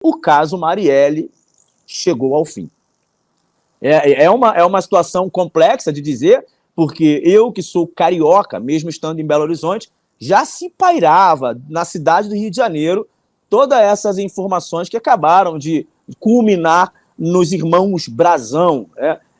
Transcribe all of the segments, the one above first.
o caso Marielle chegou ao fim. É uma situação complexa de dizer, porque eu, que sou carioca, mesmo estando em Belo Horizonte, já se pairava na cidade do Rio de Janeiro todas essas informações que acabaram de culminar nos irmãos Brazão.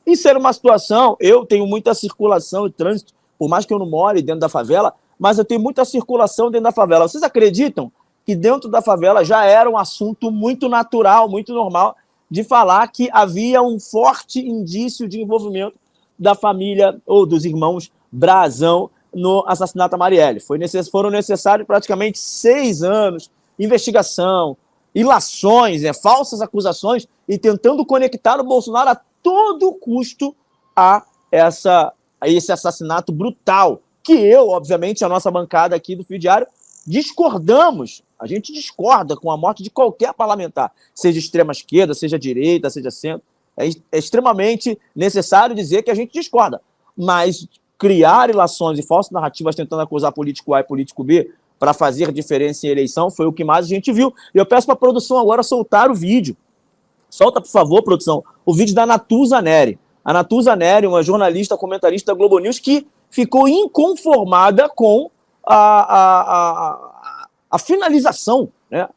Isso era uma situação, eu tenho muita circulação e trânsito, por mais que eu não more dentro da favela, mas eu tenho muita circulação dentro da favela. Vocês acreditam que dentro da favela já era um assunto muito natural, muito normal, de falar que havia um forte indício de envolvimento da família ou dos irmãos Brazão no assassinato da Marielle. Foram necessários praticamente 6 anos, investigação, ilações, falsas acusações, e tentando conectar o Bolsonaro a todo custo a esse assassinato brutal, que eu, obviamente, a nossa bancada aqui do Fio Diário, discordamos. A gente discorda com a morte de qualquer parlamentar, seja extrema esquerda, seja direita, seja centro. É extremamente necessário dizer que a gente discorda. Mas criar ilações e falsas narrativas tentando acusar político A e político B para fazer diferença em eleição foi o que mais a gente viu. E eu peço para a produção agora soltar o vídeo. Solta, por favor, produção, o vídeo da Natuza Neri. A Natuza Neri, uma jornalista, comentarista da Globo News, que ficou inconformada com a finalização,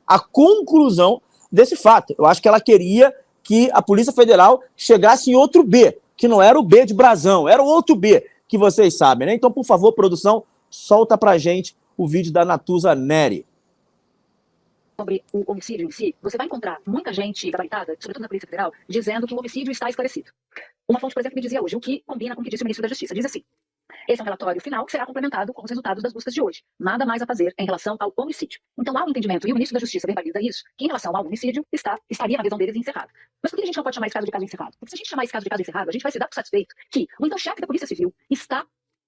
a conclusão desse fato. Eu acho que ela queria que a Polícia Federal chegasse em outro B, que não era o B de Brazão, era o outro B, que vocês sabem, né? Então, por favor, produção, solta pra gente o vídeo da Natuza Neri. Sobre o homicídio em si, você vai encontrar muita gente gabaritada, sobretudo na Polícia Federal, dizendo que o homicídio está esclarecido. Uma fonte, por exemplo, me dizia hoje, o que combina com o que disse o ministro da Justiça. Diz assim: esse é um relatório final que será complementado com os resultados das buscas de hoje. Nada mais a fazer em relação ao homicídio. Então há um entendimento, e o ministro da Justiça verbaliza isso, que em relação ao homicídio estaria, na visão deles, encerrado. Mas por que a gente não pode chamar esse caso de caso encerrado? Porque se a gente chamar esse caso de caso encerrado, a gente vai se dar por satisfeito que o então chefe da Polícia Civil está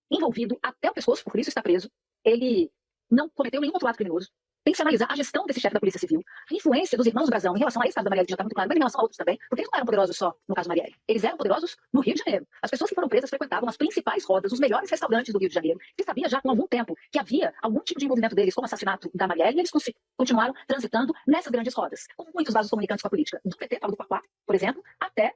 envolvido até o pescoço, por isso está preso, ele não cometeu nenhum outro ato criminoso. Tem que se analisar a gestão desse chefe da Polícia Civil, a influência dos irmãos Brazão em relação a esse caso da Marielle, que já está muito claro, mas em relação a outros também, porque eles não eram poderosos só no caso Marielle. Eles eram poderosos no Rio de Janeiro. As pessoas que foram presas frequentavam as principais rodas, os melhores restaurantes do Rio de Janeiro, que sabia já com algum tempo que havia algum tipo de envolvimento deles com o assassinato da Marielle, e eles continuaram transitando nessas grandes rodas, com muitos vasos comunicantes com a política, do PT, do Quaquá, por exemplo, até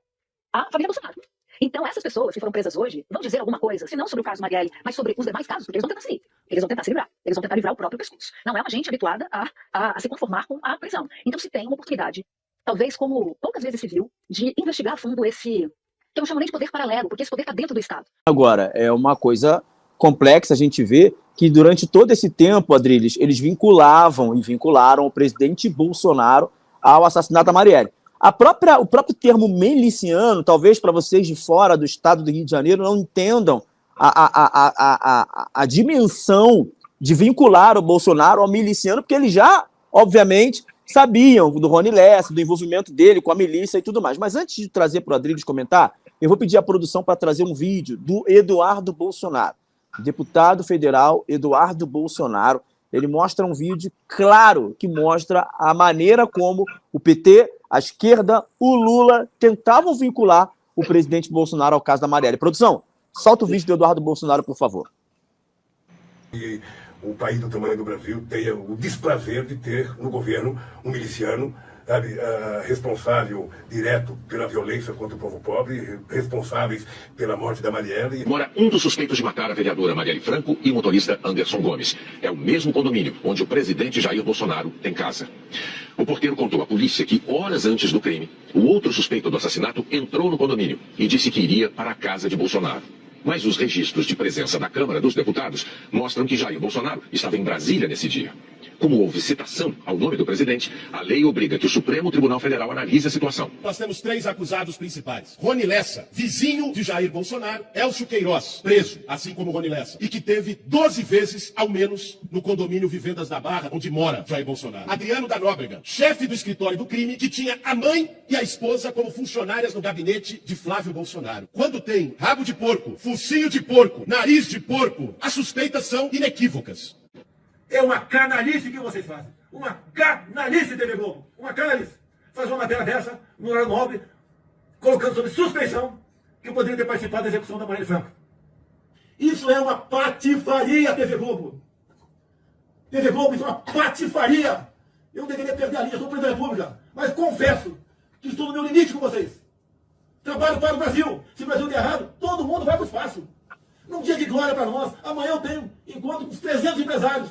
a família Bolsonaro. Então, essas pessoas que foram presas hoje vão dizer alguma coisa, se não sobre o caso Marielle, mas sobre os demais casos, porque eles vão tentar sair. Eles vão tentar se livrar. Eles vão tentar livrar o próprio pescoço. Não é uma gente habituada a se conformar com a prisão. Então, se tem uma oportunidade, talvez como poucas vezes se viu, de investigar a fundo esse, que eu não chamo nem de poder paralelo, porque esse poder está dentro do Estado. Agora, é uma coisa complexa, a gente vê que durante todo esse tempo, Adriles, eles vincularam o presidente Bolsonaro ao assassinato da Marielle. O próprio termo miliciano, talvez para vocês de fora do estado do Rio de Janeiro não entendam a dimensão de vincular o Bolsonaro ao miliciano, porque eles já, obviamente, sabiam do Rony Lessa, do envolvimento dele com a milícia e tudo mais. Mas antes de trazer para o Adriles comentar, eu vou pedir à produção para trazer um vídeo do Eduardo Bolsonaro, deputado federal Eduardo Bolsonaro. Ele mostra um vídeo claro que mostra a maneira como o PT, a esquerda, o Lula tentavam vincular o presidente Bolsonaro ao caso da Marielle. Produção, solta o vídeo do Eduardo Bolsonaro, por favor. E o país do tamanho do Brasil tenha o desprazer de ter no governo um miliciano, sabe, responsável direto pela violência contra o povo pobre, responsáveis pela morte da Marielle. Mora um dos suspeitos de matar a vereadora Marielle Franco e o motorista Anderson Gomes. É o mesmo condomínio onde o presidente Jair Bolsonaro tem casa. O porteiro contou à polícia que, horas antes do crime, o outro suspeito do assassinato entrou no condomínio e disse que iria para a casa de Bolsonaro. Mas os registros de presença da Câmara dos Deputados mostram que Jair Bolsonaro estava em Brasília nesse dia. Como houve citação ao nome do presidente, a lei obriga que o Supremo Tribunal Federal analise a situação. Nós temos 3 acusados principais. Rony Lessa, vizinho de Jair Bolsonaro. Elcio Queiroz, preso, assim como Rony Lessa. E que teve 12 vezes, ao menos, no condomínio Vivendas da Barra, onde mora Jair Bolsonaro. Adriano da Nóbrega, chefe do escritório do crime, que tinha a mãe e a esposa como funcionárias no gabinete de Flávio Bolsonaro. Quando tem rabo de porco, focinho de porco, nariz de porco, as suspeitas são inequívocas. É uma canalice que vocês fazem. Uma canalice, TV Globo. Uma canalice. Faz uma matéria dessa, no horário nobre, colocando sob suspeição que eu poderia ter participado da execução da Marielle Franco. Isso é uma patifaria, TV Globo. TV Globo, isso é uma patifaria. Eu deveria perder a linha, sou presidente da República. Mas confesso que estou no meu limite com vocês. Trabalho para o Brasil. Se o Brasil der errado, todo mundo vai para o espaço. Num dia de glória para nós, amanhã eu tenho encontro com os 300 empresários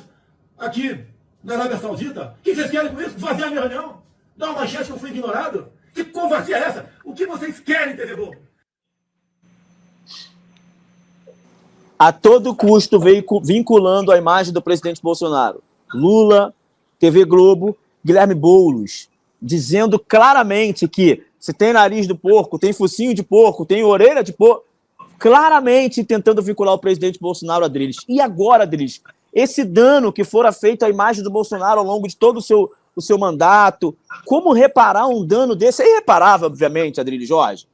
aqui na Arábia Saudita. O que vocês querem com isso? Esvaziar a minha reunião? Dar uma manchete que eu fui ignorado? Que covardia é essa? O que vocês querem, TV Globo? A todo custo vinculando a imagem do presidente Bolsonaro. Lula, TV Globo, Guilherme Boulos, dizendo claramente que se tem nariz de porco, tem focinho de porco, tem orelha de porco, claramente tentando vincular o presidente Bolsonaro a Adriles. E agora, Adriles, esse dano que fora feito à imagem do Bolsonaro ao longo de todo o seu mandato, como reparar um dano desse? É irreparável, obviamente, Adriles Jorge.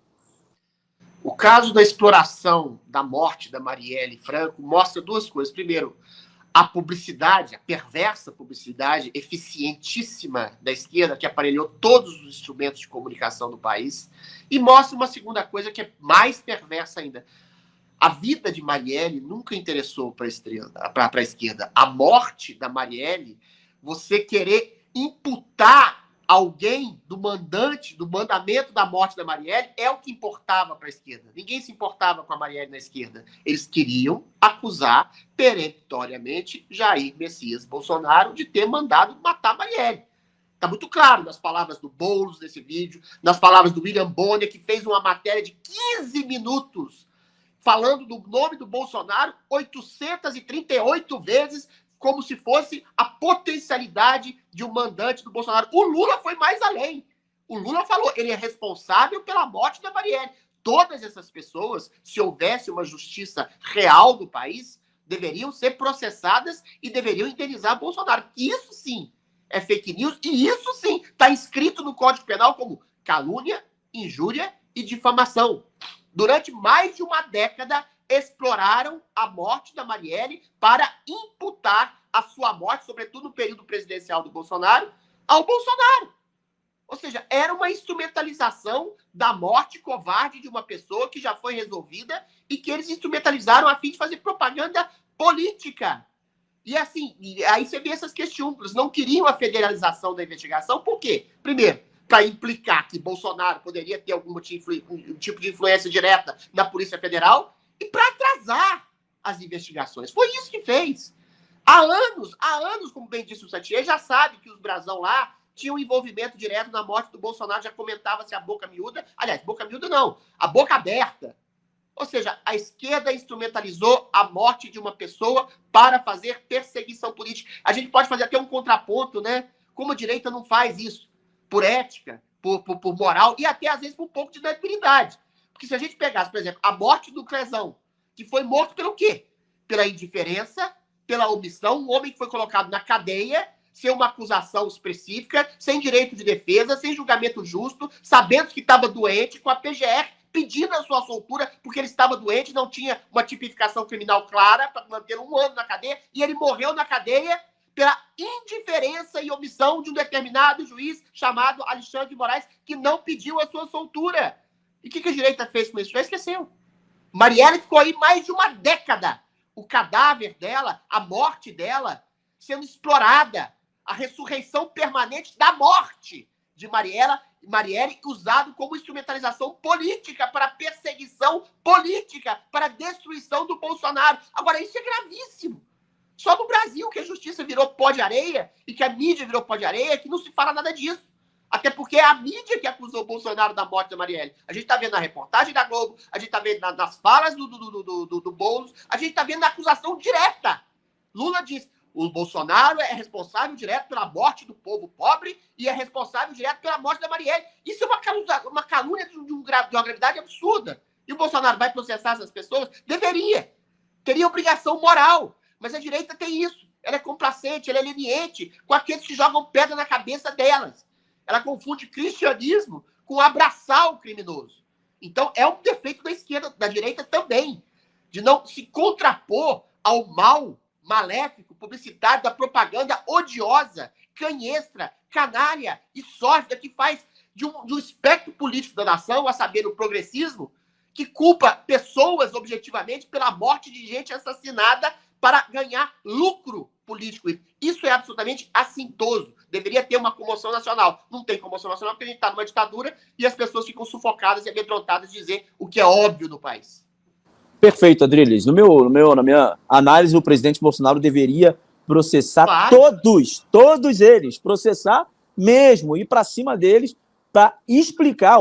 O caso da exploração da morte da Marielle Franco mostra duas coisas. Primeiro, a publicidade, a perversa publicidade eficientíssima da esquerda, que aparelhou todos os instrumentos de comunicação do país, e mostra uma segunda coisa que é mais perversa ainda. A vida de Marielle nunca interessou para a esquerda. A morte da Marielle, você querer imputar alguém do mandamento da morte da Marielle, é o que importava para a esquerda. Ninguém se importava com a Marielle na esquerda. Eles queriam acusar peremptoriamente Jair Messias Bolsonaro de ter mandado matar a Marielle. Está muito claro nas palavras do Boulos nesse vídeo, nas palavras do William Bonner, que fez uma matéria de 15 minutos falando do nome do Bolsonaro 838 vezes, como se fosse a potencialidade de um mandante do Bolsonaro. O Lula foi mais além. O Lula falou, ele é responsável pela morte da Marielle. Todas essas pessoas, se houvesse uma justiça real no país, deveriam ser processadas e deveriam indenizar Bolsonaro. Isso sim é fake news e isso sim está inscrito no Código Penal como calúnia, injúria e difamação. Durante mais de uma década, exploraram a morte da Marielle para imputar a sua morte, sobretudo no período presidencial do Bolsonaro, ao Bolsonaro. Ou seja, era uma instrumentalização da morte covarde de uma pessoa que já foi resolvida e que eles instrumentalizaram a fim de fazer propaganda política. E assim, aí você vê essas questões. Eles não queriam a federalização da investigação. Por quê? Primeiro, para implicar que Bolsonaro poderia ter algum tipo de influência direta na Polícia Federal, e para atrasar as investigações. Foi isso que fez. Há anos, como bem disse o Satier, já sabe que os brasão lá tinham envolvimento direto na morte do Bolsonaro, já comentava-se a boca miúda. Aliás, boca miúda não, a boca aberta. Ou seja, a esquerda instrumentalizou a morte de uma pessoa para fazer perseguição política. A gente pode fazer até um contraponto, né? Como a direita não faz isso, por ética, por moral e até, às vezes, por um pouco de tranquilidade. Porque se a gente pegasse, por exemplo, a morte do Crezão, que foi morto pelo quê? Pela indiferença, pela omissão, um homem que foi colocado na cadeia, sem uma acusação específica, sem direito de defesa, sem julgamento justo, sabendo que estava doente, com a PGR pedindo a sua soltura, porque ele estava doente, não tinha uma tipificação criminal clara para manter 1 ano na cadeia, e ele morreu na cadeia pela indiferença e omissão de um determinado juiz chamado Alexandre de Moraes, que não pediu a sua soltura. E o que a direita fez com isso? Já esqueceu. Marielle ficou aí mais de uma década. O cadáver dela, a morte dela, sendo explorada. A ressurreição permanente da morte de Marielle usado como instrumentalização política, para perseguição política, para destruição do Bolsonaro. Agora, isso é gravíssimo. Só no Brasil que a justiça virou pó de areia e que a mídia virou pó de areia, que não se fala nada disso. Até porque é a mídia que acusou o Bolsonaro da morte da Marielle. A gente está vendo na reportagem da Globo, a gente está vendo nas falas do Boulos, a gente está vendo na acusação direta. Lula diz, o Bolsonaro é responsável direto pela morte do povo pobre e é responsável direto pela morte da Marielle. Isso é uma calúnia de uma gravidade absurda. E o Bolsonaro vai processar essas pessoas? Deveria. Teria obrigação moral. Mas a direita tem isso. Ela é complacente, ela é leniente com aqueles que jogam pedra na cabeça delas. Ela confunde cristianismo com abraçar o criminoso. Então, é um defeito da esquerda, da direita também, de não se contrapor ao mal maléfico, publicitário, da propaganda odiosa, canhestra, canalha e sórdida que faz de um espectro político da nação, a saber, o progressismo, que culpa pessoas objetivamente pela morte de gente assassinada para ganhar lucro político. Isso é absolutamente assintoso. Deveria ter uma comoção nacional. Não tem comoção nacional porque a gente está numa ditadura e as pessoas ficam sufocadas e amedrontadas de dizer o que é óbvio no país. Perfeito, Adriles. Na minha análise, o presidente Bolsonaro deveria processar todos eles, processar mesmo, ir para cima deles para explicar,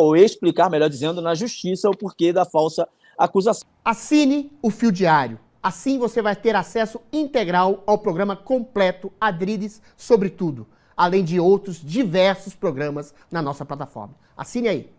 melhor dizendo, na justiça o porquê da falsa acusação. Assine o Fio Diário. Assim você vai ter acesso integral ao programa completo Adriles sobre tudo, além de outros diversos programas na nossa plataforma. Assine aí.